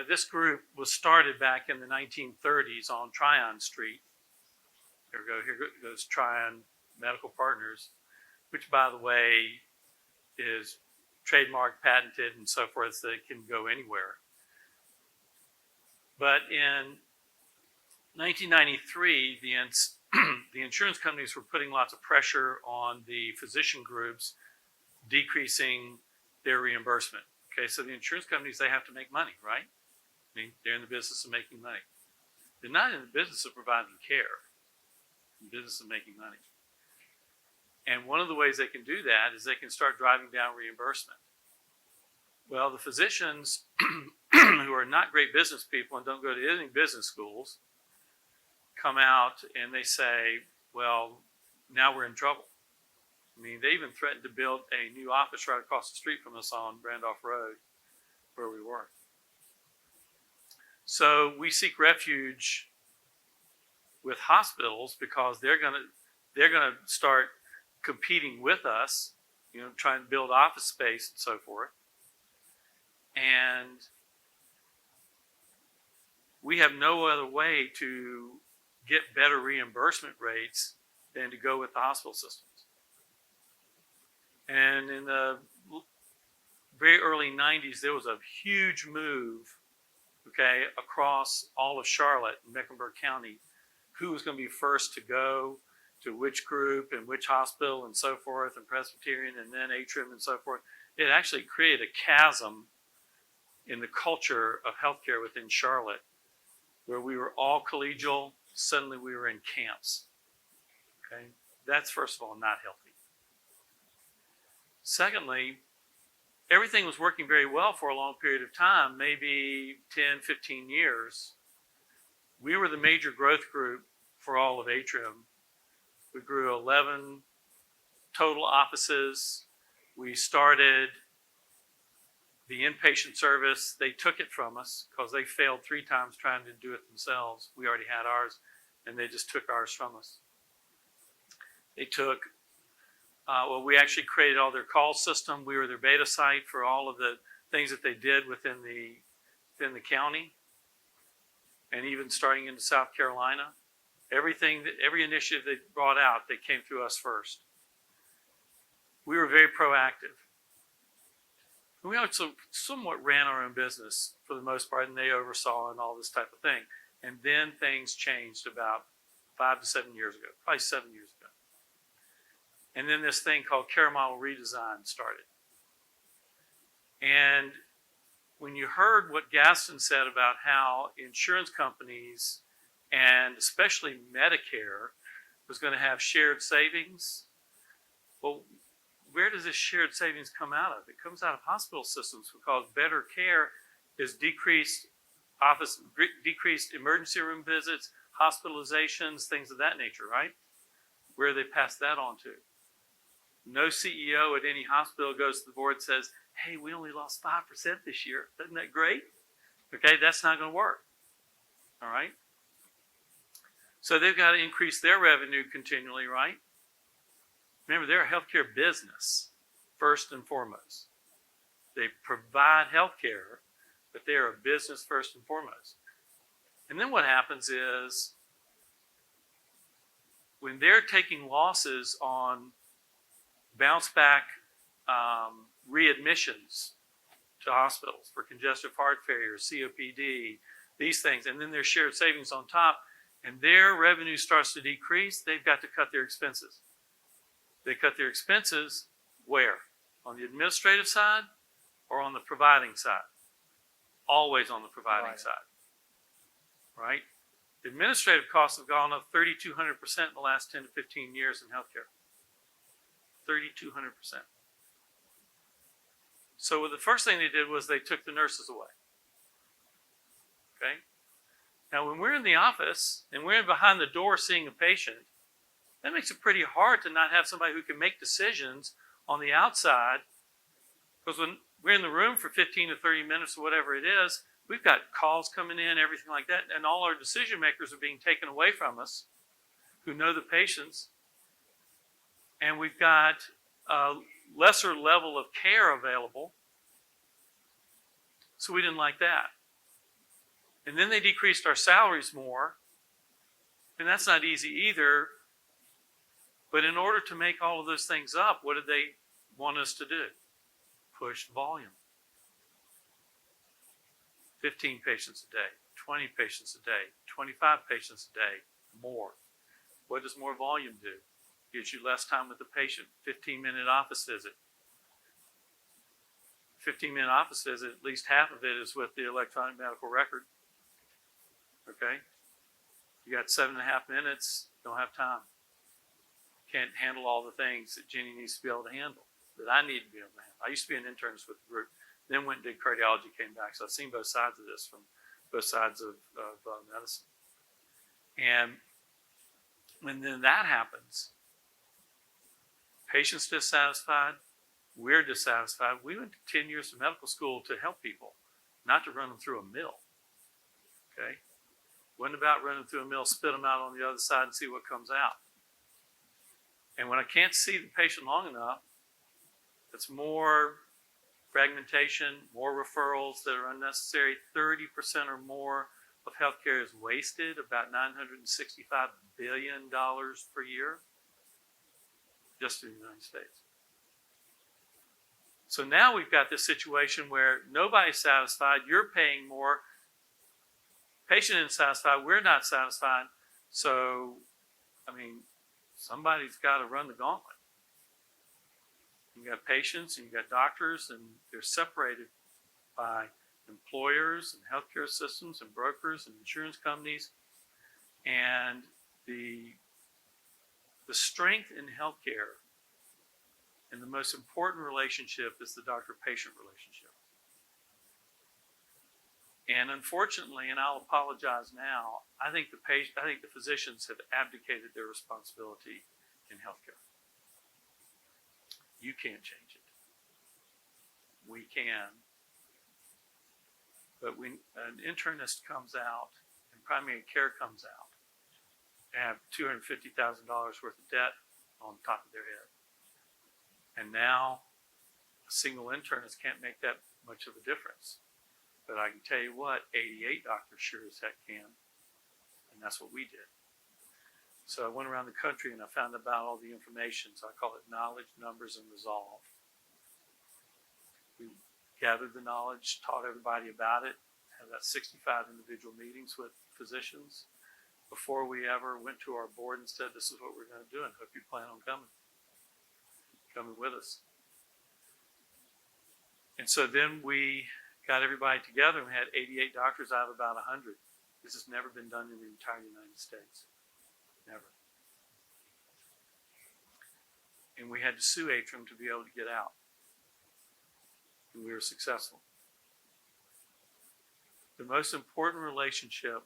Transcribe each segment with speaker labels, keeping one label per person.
Speaker 1: this group was started back in the 1930s on Tryon Street. Here goes Tryon Medical Partners, which, by the way, is trademark, patented, and so forth, so it can go anywhere. But in 1993, the insurance companies were putting lots of pressure on the physician groups, decreasing their reimbursement. Okay, so the insurance companies, they have to make money, right? I mean, they're in the business of making money. They're not in the business of providing care. They're in the business of making money. And one of the ways they can do that is they can start driving down reimbursement. Well, the physicians who are not great business people and don't go to any business schools come out and they say, well, now we're in trouble. I mean, they even threatened to build a new office right across the street from us on Randolph Road where we were. So we seek refuge with hospitals because they're going to start competing with us, trying to build office space and so forth. And we have no other way to get better reimbursement rates than to go with the hospital systems. And in the very early 90s, there was a huge move, across all of Charlotte and Mecklenburg County, who was going to be first to go to which group and which hospital and so forth, and Presbyterian and then Atrium and so forth. It actually created a chasm in the culture of healthcare within Charlotte, where we were all collegial, suddenly we were in camps. Okay, that's first of all not healthy. Secondly, everything was working very well for a long period of time, maybe 10, 15 years. We were the major growth group for all of Atrium. We grew 11 total offices. We started the inpatient service. They took it from us because they failed 3 times trying to do it themselves. We already had ours, and they just took ours from us. They took, we actually created all their call system. We were their beta site for all of the things that they did within the county, and even starting into South Carolina. Every initiative they brought out, they came through us first. We were very proactive. We also somewhat ran our own business for the most part, and they oversaw and all this type of thing. And then things changed about 5 to 7 years ago, probably 7 years ago. And then this thing called care model redesign started. And when you heard what Gaston said about how insurance companies, and especially Medicare, was going to have shared savings, well, where does this shared savings come out of? It comes out of hospital systems, because better care is decreased emergency room visits, hospitalizations, things of that nature, right? Where do they pass that on to? No CEO at any hospital goes to the board and says, hey, we only lost 5% this year. Isn't that great? Okay, that's not going to work. All right? So they've got to increase their revenue continually, right? Remember, they're a healthcare business, first and foremost. They provide healthcare, but they're a business first and foremost. And then what happens is, when they're taking losses on bounce back readmissions to hospitals for congestive heart failure, COPD, these things, and then their shared savings on top, and their revenue starts to decrease, they've got to cut their expenses. They cut their expenses where? On the administrative side or on the providing side? Always on the providing side, right? The administrative costs have gone up 3,200% in the last 10 to 15 years in healthcare. 3,200%. So the first thing they did was they took the nurses away. Okay? Now, when we're in the office and we're behind the door seeing a patient, that makes it pretty hard to not have somebody who can make decisions on the outside, because when we're in the room for 15 to 30 minutes or whatever it is, we've got calls coming in, everything like that, and all our decision makers are being taken away from us who know the patients, and we've got a lesser level of care available. So we didn't like that. And then they decreased our salaries more. And that's not easy either. But in order to make all of those things up, what did they want us to do? Push volume. 15 patients a day, 20 patients a day, 25 patients a day, more. What does more volume do? Gives you less time with the patient. 15-minute office visit. 15-minute office visit, at least half of it is with the electronic medical record. Okay? You got 7.5 minutes, don't have time. Can't handle all the things that Jenny needs to be able to handle, that I need to be able to handle. I used to be an internist with the group, then went and did cardiology, came back. So I've seen both sides of this from both sides of medicine. And when then that happens, patients dissatisfied, we're dissatisfied. We went to 10 years of medical school to help people, not to run them through a mill. Okay? Wasn't about running through a mill, spit them out on the other side and see what comes out. And when I can't see the patient long enough, it's more fragmentation, more referrals that are unnecessary. 30% or more of healthcare is wasted, about $965 billion per year, just in the United States. So now we've got this situation where nobody's satisfied, you're paying more, patient isn't satisfied, we're not satisfied. So, I mean, somebody's got to run the gauntlet. You got patients and you got doctors, and they're separated by employers and healthcare systems and brokers and insurance companies. And the strength in healthcare and the most important relationship is the doctor-patient relationship. And unfortunately, and I'll apologize now, I think the physicians have abdicated their responsibility in healthcare. You can't change it. We can. But when an internist comes out and primary care comes out, they have $250,000 worth of debt on top of their head. And now a single internist can't make that much of a difference. But I can tell you what, 88 doctors sure as heck can. And that's what we did. So I went around the country and I found about all the information. So I call it knowledge, numbers, and resolve. We gathered the knowledge, taught everybody about it, had about 65 individual meetings with physicians before we ever went to our board and said, this is what we're going to do and hope you plan on coming with us. And so then we got everybody together and we had 88 doctors out of about 100. This has never been done in the entire United States. Never. And we had to sue Atrium to be able to get out. And we were successful. The most important relationship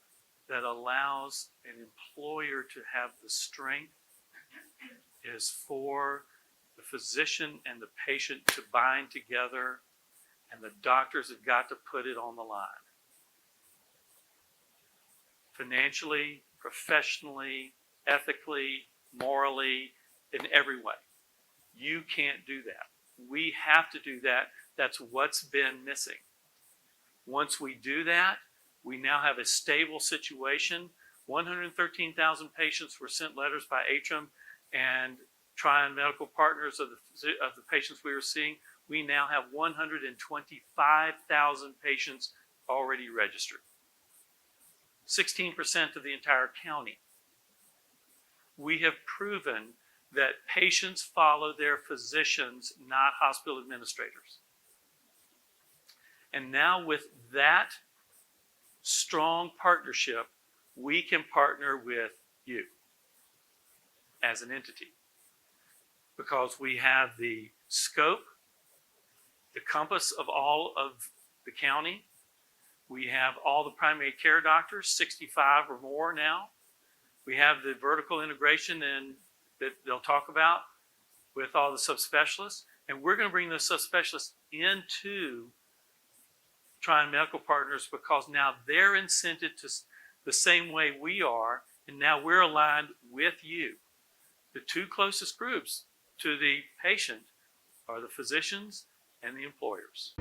Speaker 1: that allows an employer to have the strength is for the physician and the patient to bind together, and the doctors have got to put it on the line. Financially, professionally, ethically, morally, in every way. You can't do that. We have to do that. That's what's been missing. Once we do that, we now have a stable situation. 113,000 patients were sent letters by Atrium and Tryon Medical Partners of the patients we were seeing. We now have 125,000 patients already registered. 16% of the entire county. We have proven that patients follow their physicians, not hospital administrators. And now with that strong partnership, we can partner with you as an entity, because we have the scope, the compass of all of the county. We have all the primary care doctors, 65 or more now. We have the vertical integration that they'll talk about with all the subspecialists. And we're going to bring those subspecialists into Tryon Medical Partners, because now they're incented to the same way we are, and now we're aligned with you. The two closest groups to the patient are the physicians and the employers.